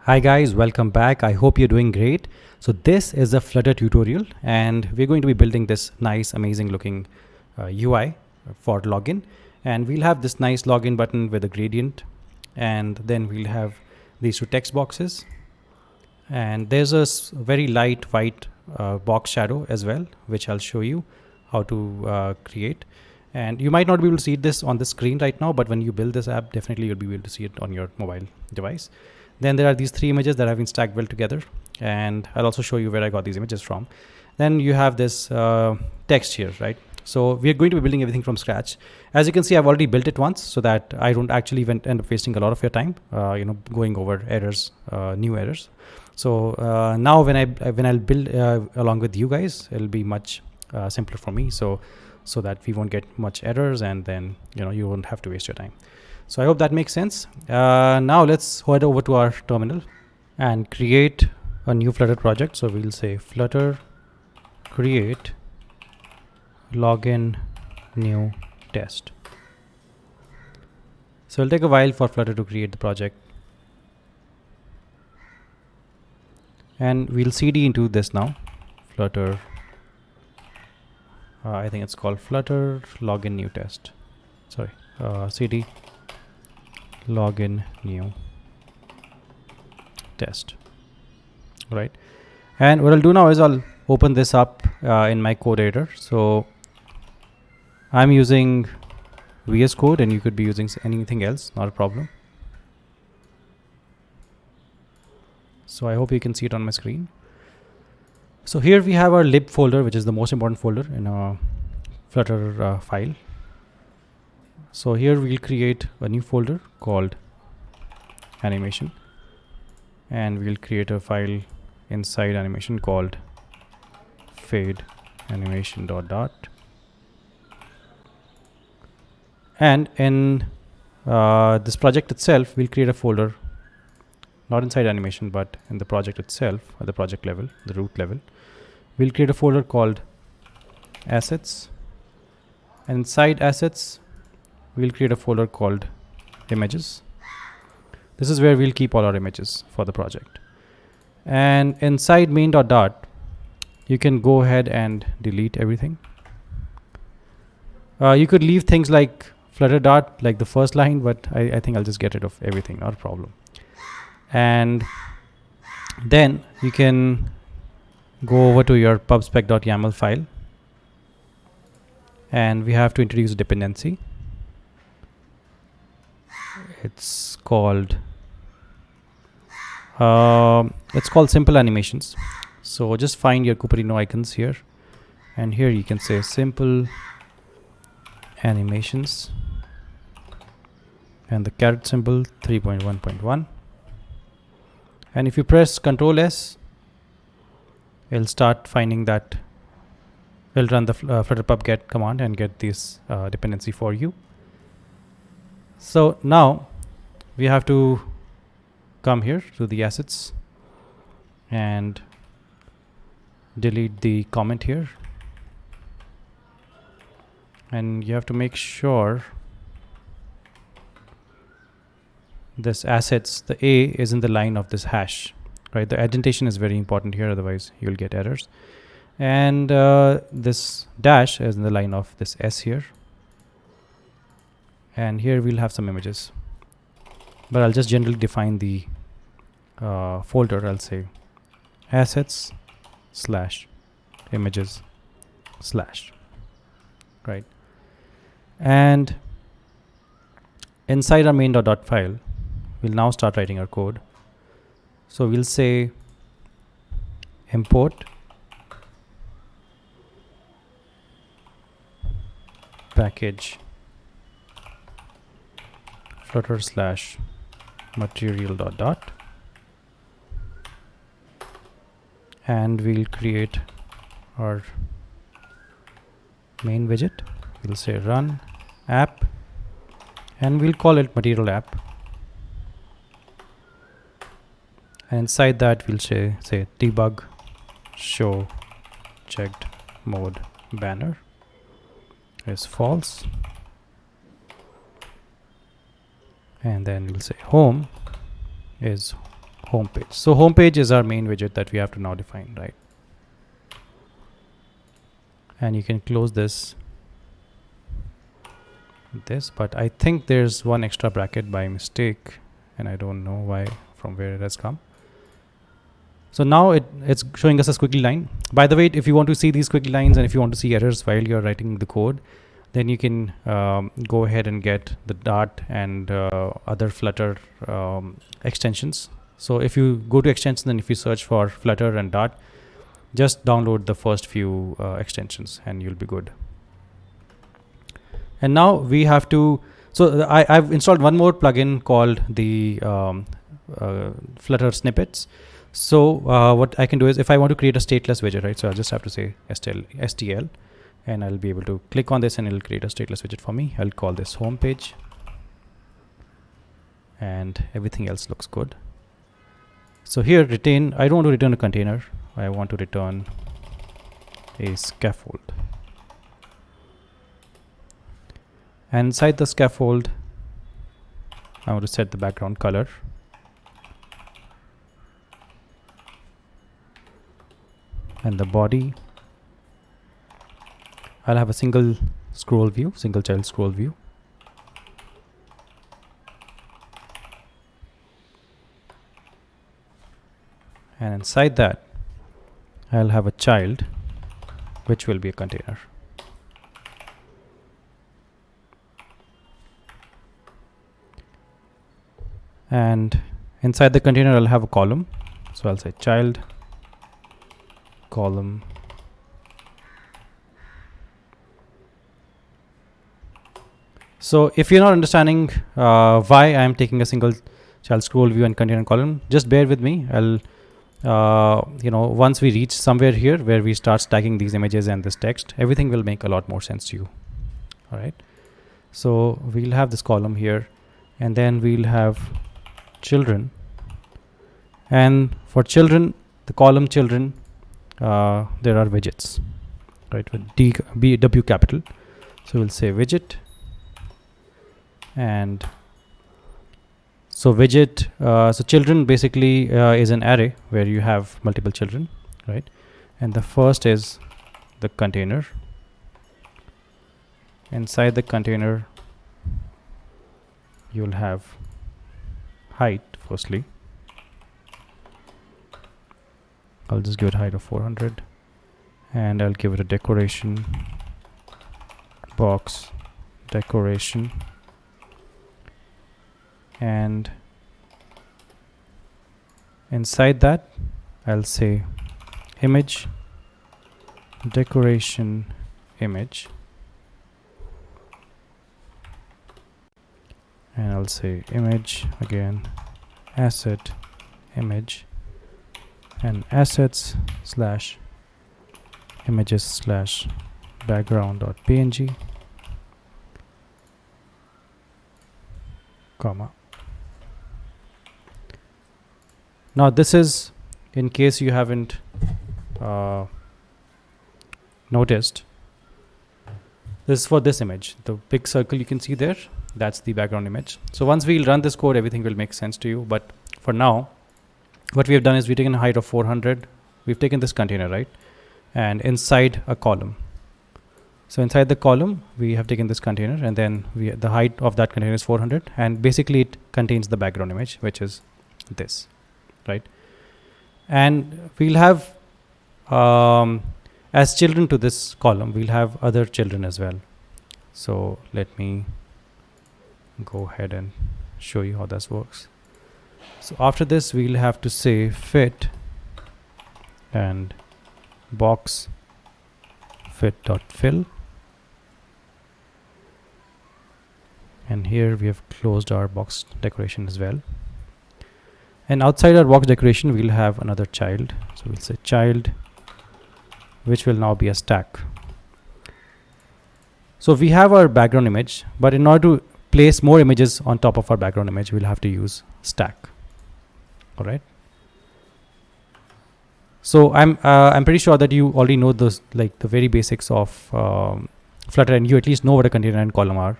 Hi guys, welcome back. I hope you're doing great. So this is a Flutter tutorial and we're going to be building this nice, amazing looking UI for login. And we'll have this nice login button with a gradient. And then we'll have these two text boxes. And there's a very light white box shadow as well, which I'll show you how to create. And you might not be able to see this on the screen right now, but when you build this app, definitely you'll be able to see it on your mobile device. Then there are these three images that have been stacked well together, and I'll also show you where I got these images from. Then you have this text here, right? So we're going to be building everything from scratch. As you can see, I've already built it once so that I don't actually end up wasting a lot of your time, going over errors, new errors. So now when I'll build along with you guys, it'll be much simpler for me. So that we won't get much errors, and then you won't have to waste your time. So I hope that makes sense. Now let's head over to our terminal and create a new Flutter project. So we'll say Flutter create login new test. So it'll take a while for Flutter to create the project. And we'll cd into this now. Flutter, I think it's called Flutter login new test. Sorry, cd login new test, right? And what I'll do now is I'll open this up in my code editor. So I'm using VS Code, and you could be using anything else, not a problem. So I hope you can see it on my screen. So here we have our lib folder, which is the most important folder in our Flutter file. So here we'll create a new folder called animation, and we'll create a file inside animation called fade animation dot. And in this project itself, we'll create a folder, not inside animation, but in the project itself, at the project level, the root level. We'll create a folder called assets, and inside assets we'll create a folder called images. This is where we'll keep all our images for the project. And inside main dot you can go ahead and delete everything. You could leave things like flutter dot, like the first line, but I think I'll just get rid of everything, not a problem. And then you can go over to your pubspec.yaml file, and we have to introduce a dependency. It's called simple animations. So just find your Cupertino icons here, and here you can say simple animations and the caret symbol 3.1.1. and if you press Ctrl S, it'll start finding that. It'll run the flutter pub get command and get this dependency for you. So now we have to come here to the assets and delete the comment here, and you have to make sure this assets, the A is in the line of this hash, right? The indentation is very important here, otherwise you'll get errors. And this dash is in the line of this S here. And here we'll have some images, but I'll just generally define the folder. I'll say assets / images / right? And inside our main dot file, we'll now start writing our code. So we'll say import package flutter / material dot, and we'll create our main widget. We'll say run app, and we'll call it material app. And inside that we'll say debug show checked mode banner is false, and then we'll say home is home page. So home page is our main widget that we have to now define, right? And you can close this, but I think there's one extra bracket by mistake, and I don't know why, from where it has come. So now it's showing us a squiggly line. By the way, if you want to see these squiggly lines and if you want to see errors while you're writing the code, then you can go ahead and get the Dart and other Flutter extensions. So if you go to extensions and if you search for Flutter and Dart, just download the first few extensions and you'll be good. And now we have to, so I've installed one more plugin called the Flutter snippets. So what I can do is, if I want to create a stateless widget, right? So I'll just have to say STL, and I'll be able to click on this and it'll create a stateless widget for me. I'll call this home page, and everything else looks good. So here, retain, I don't want to return a container. I want to return a scaffold. And inside the scaffold, I want to set the background color. And the body, I'll have a single scroll view, single child scroll view. And inside that, I'll have a child, which will be a container. And inside the container, I'll have a column. So I'll say child column So if you're not understanding why I'm taking a single child scroll view and container column, just bear with me. I'll once we reach somewhere here where we start stacking these images and this text, everything will make a lot more sense to you. All right, so we'll have this column here, and then we'll have children, and for children, the column children, there are widgets, right, with W capital. So we'll say widget, and so widget, so children basically is an array where you have multiple children, right? And the first is the container. Inside the container, you'll have height firstly. I'll just give it height of 400, and I'll give it a decoration box decoration, and inside that I'll say image decoration image, and I'll say image again asset image, and assets slash images slash background.png, comma. Now this is in case you haven't noticed. This is for this image, the big circle you can see there, that's the background image. So once we'll run this code, everything will make sense to you. But for now, what we have done is we've taken a height of 400. We've taken this container, right? And inside a column. So inside the column, we have taken this container, and then the height of that container is 400. And basically it contains the background image, which is this, right? And we'll have, as children to this column, we'll have other children as well. So let me go ahead and show you how this works. So after this, we'll have to say fit and box fit.fill, and here we have closed our box decoration as well. And outside our box decoration, we'll have another child. So we'll say child, which will now be a stack. So we have our background image, but in order to place more images on top of our background image, we'll have to use stack. All right. So I'm pretty sure that you already know those, like the very basics of Flutter, and you at least know what a container and column are.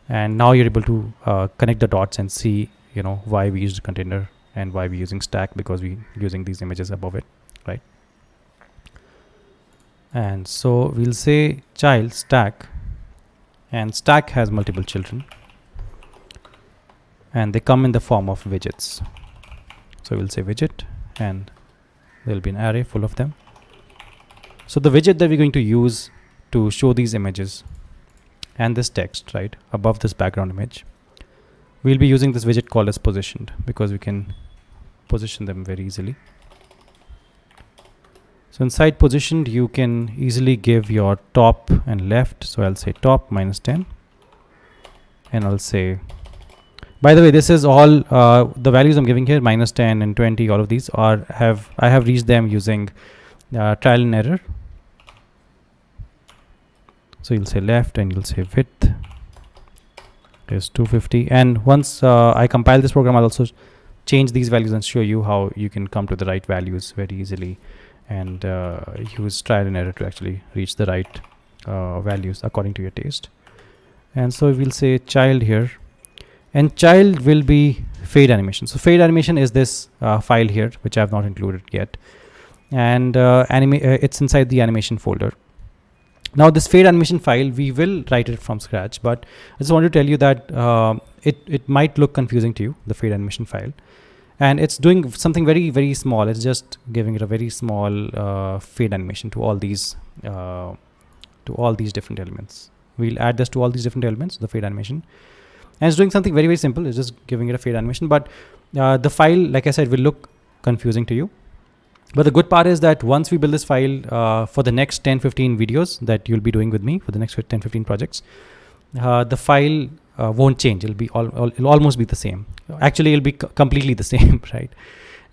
And now you're able to connect the dots and see, why we used a container and why we're using stack, because we're using these images above it, right? And so we'll say child stack, and stack has multiple children, and they come in the form of widgets. So we'll say widget, and there'll be an array full of them. So the widget that we're going to use to show these images and this text, right, above this background image, we'll be using this widget called as positioned, because we can position them very easily. So inside positioned, you can easily give your top and left. So I'll say top -10, and I'll say, by the way, this is all the values I'm giving here, -10 and 20. All of these are I have reached them using trial and error. So you'll say left, and you'll say width is 250. And once I compile this program, I'll also change these values and show you how you can come to the right values very easily, and use trial and error to actually reach the right values according to your taste. And so we'll say child here, and child will be fade animation. So fade animation is this file here, which I have not included yet, and it's inside the animation folder. Now this fade animation file, we will write it from scratch, but I just want to tell you that it might look confusing to you, the fade animation file. And it's doing something very, very small. It's just giving it a very small fade animation to all these different elements. We'll add this to all these different elements, the fade animation. And it's doing something very, very simple. It's just giving it a fade animation. But the file, like I said, will look confusing to you. But the good part is that once we build this file for the next 10-15 videos that you'll be doing with me for the next 10-15 projects, the file won't change. It'll be it'll almost be the same. Actually, it'll be completely the same, right?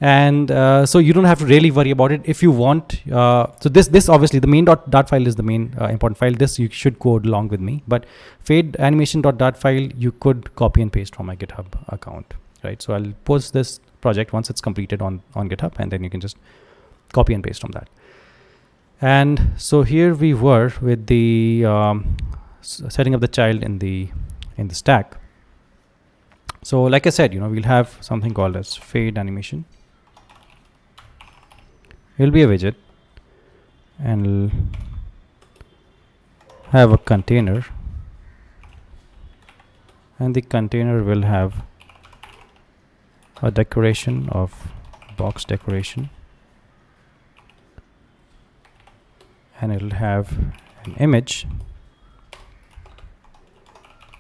And so you don't have to really worry about it if you want. So this obviously the main dot file is the main important file. This you should code along with me. But fade animation dot file you could copy and paste from my GitHub account, right? So I'll post this project once it's completed on GitHub, and then you can just copy and paste from that. And so here we were with the setting up the child in the stack. So like I said, we'll have something called as fade animation. It'll be a widget, and we'll have a container, and the container will have a decoration of box decoration, and it'll have an image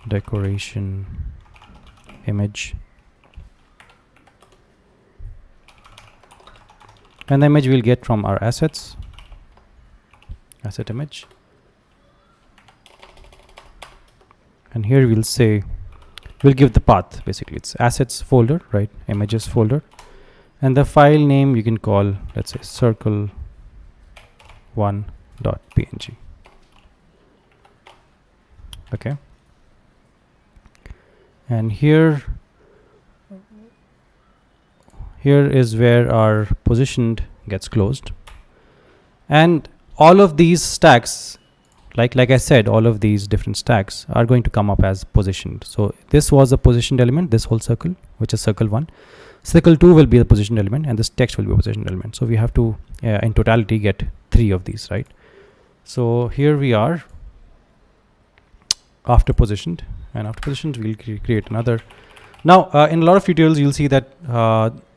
decoration image, and the image we'll get from our asset image. And here we'll give the path. Basically it's assets folder, right? Images folder, and the file name you can call, let's say, circle1.png. okay, and here is where our positioned gets closed, and all of these stacks, like I said, all of these different stacks are going to come up as positioned. So this was a positioned element, this whole circle, which is circle 1. Circle 2 will be the positioned element, and this text will be a positioned element. So we have to in totality get 3 of these, right? So here we are after positioned, and after positioned we'll create another. Now in a lot of tutorials you'll see that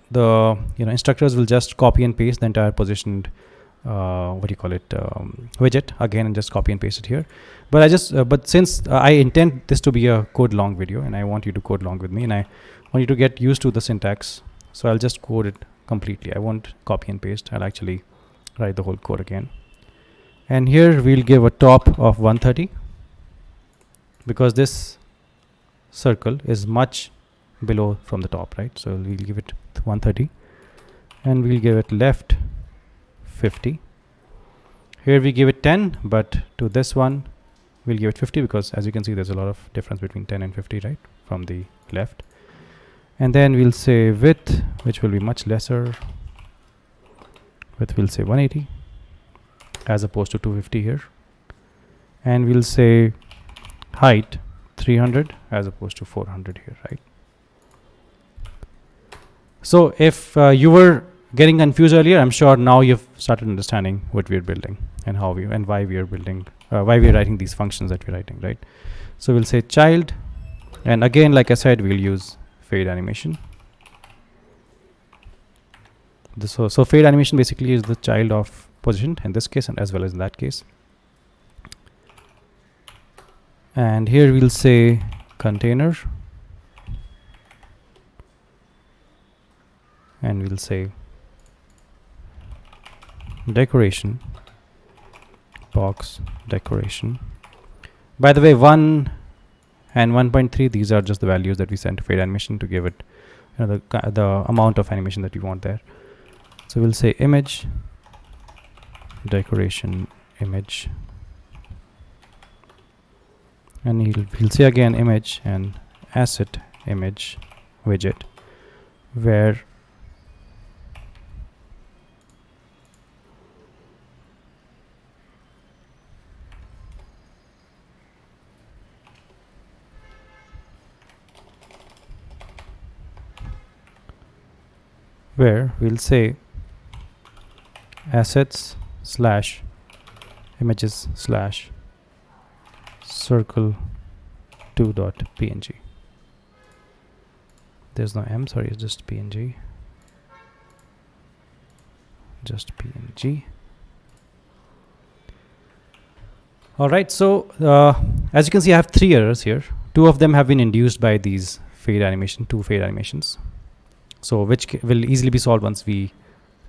the instructors will just copy and paste the entire positioned widget again and just copy and paste it here. But but since I intend this to be a code long video, and I want you to code along with me, and I want you to get used to the syntax, so I'll just code it completely. I won't copy and paste. I'll actually write the whole code again. And here we'll give a top of 130, because this circle is much below from the top, right? So we'll give it 130, and we'll give it left 50. Here we give it 10, but to this one we'll give it 50, because as you can see there's a lot of difference between 10 and 50, right, from the left. And then we'll say width, which will be much lesser. Width we'll say 180 as opposed to 250 here, and we'll say height 300 as opposed to 400 here, right? So if you were getting confused earlier, I'm sure now you've started understanding what we're building and how we and why we are building, why we're writing these functions that we're writing, right? So we'll say child, and again, like I said, we'll use fade animation. So fade animation basically is the child of position in this case and as well as in that case. And here we'll say container, and we'll say decoration, box decoration. By the way, 1 and 1.3, these are just the values that we send to fade animation to give it, you know, the amount of animation that you want there. So we'll say image decoration image, and he'll say again image and asset image widget, where we'll say assets slash images slash circle 2.png. There's no m, sorry, it's just png, just png. All right, so as you can see, I have 3 errors here. 2 of them have been induced by these fade animation, 2 fade animations, so which will easily be solved once we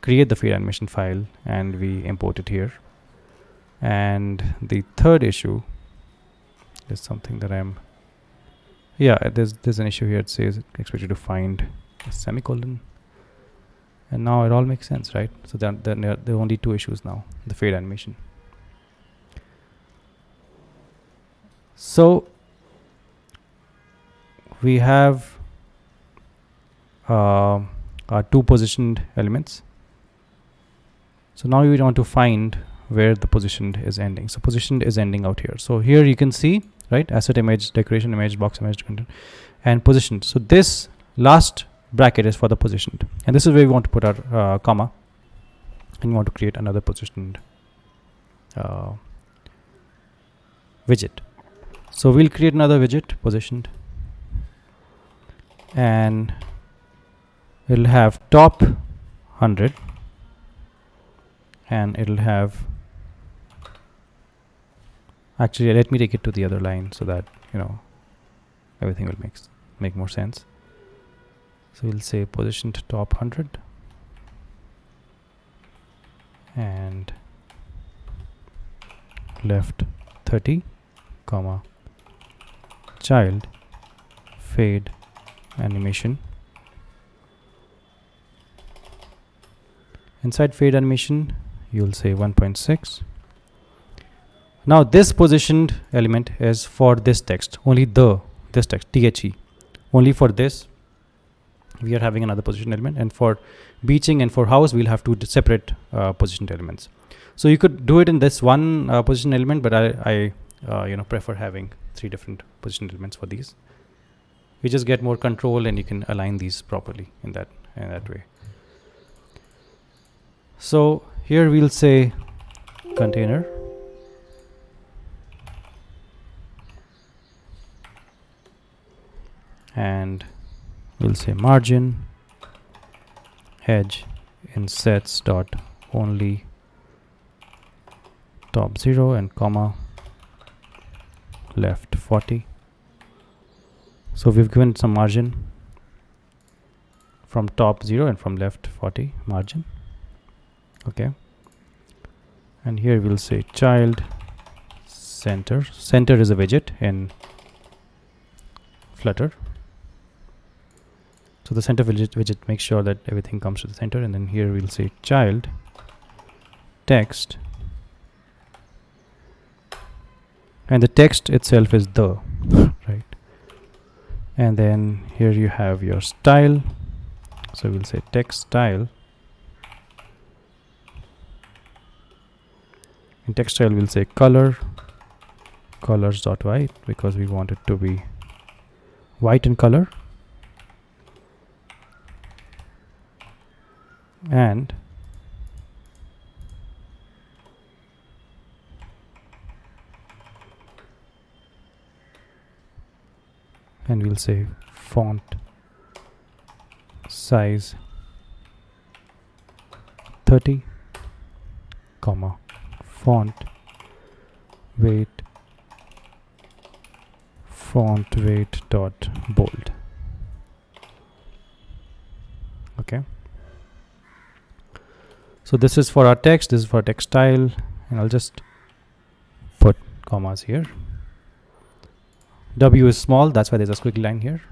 create the fade animation file and we import it here. And the third issue is something that there's an issue here. It says expect you to find a semicolon, and now it all makes sense, right? So there are only 2 issues now, the fade animation. So we have our 2 positioned elements. So now we want to find where the positioned is ending. So positioned is ending out here. So here you can see, right, asset image, decoration image, box image, content, and positioned. So this last bracket is for the positioned, and this is where we want to put our comma, and we want to create another positioned widget. So we'll create another widget, positioned, and it'll have top 100, and it'll have, actually let me take it to the other line so that, you know, everything will make more sense. So we'll say positioned top 100 and left 30, comma, child fade animation. Inside fade animation, you'll say 1.6. Now this positioned element is for this text, only this text, THE. Only for this we are having another position element, and for beaching and for house we'll have 2 separate positioned elements. So you could do it in this one position element, but I prefer having 3 different position elements for these. We just get more control, and you can align these properly in that way. So here we'll say container, and we'll say margin edge in sets dot only top 0 and comma left 40. So we've given some margin from top 0 and from left 40 margin. Okay, and here we'll say child center. Center is a widget in Flutter. So the center widget makes sure that everything comes to the center, and then here we'll say child text, and the text itself is the, right? And then here you have your style. So we'll say text style. In text style we'll say color, colors.white, because we want it to be white in color. and we'll say font size 30, comma, font weight dot bold. Okay, so this is for our text, this is for text style, and I'll just put commas here. W is small, that's why there's a squiggly line here,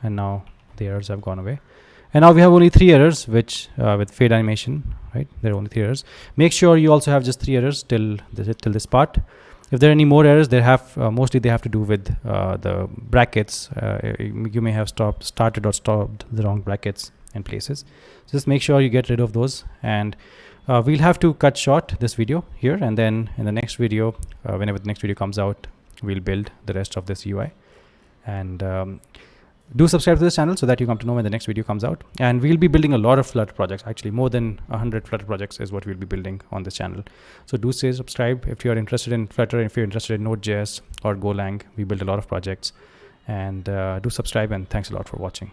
and now the errors have gone away. And now we have only 3 errors, which with fade animation, right? There are only 3 errors. Make sure you also have just 3 errors till this part. If there are any more errors, they have mostly they have to do with the brackets. You may have started or stopped the wrong brackets and places. Just make sure you get rid of those. And we'll have to cut short this video here, and then in the next video, whenever the next video comes out, we'll build the rest of this UI. And do subscribe to this channel so that you come to know when the next video comes out. And we'll be building a lot of Flutter projects. Actually, more than 100 Flutter projects is what we'll be building on this channel. So do stay subscribe if you're interested in Flutter, if you're interested in Node.js or Golang. We build a lot of projects. And do subscribe, and thanks a lot for watching.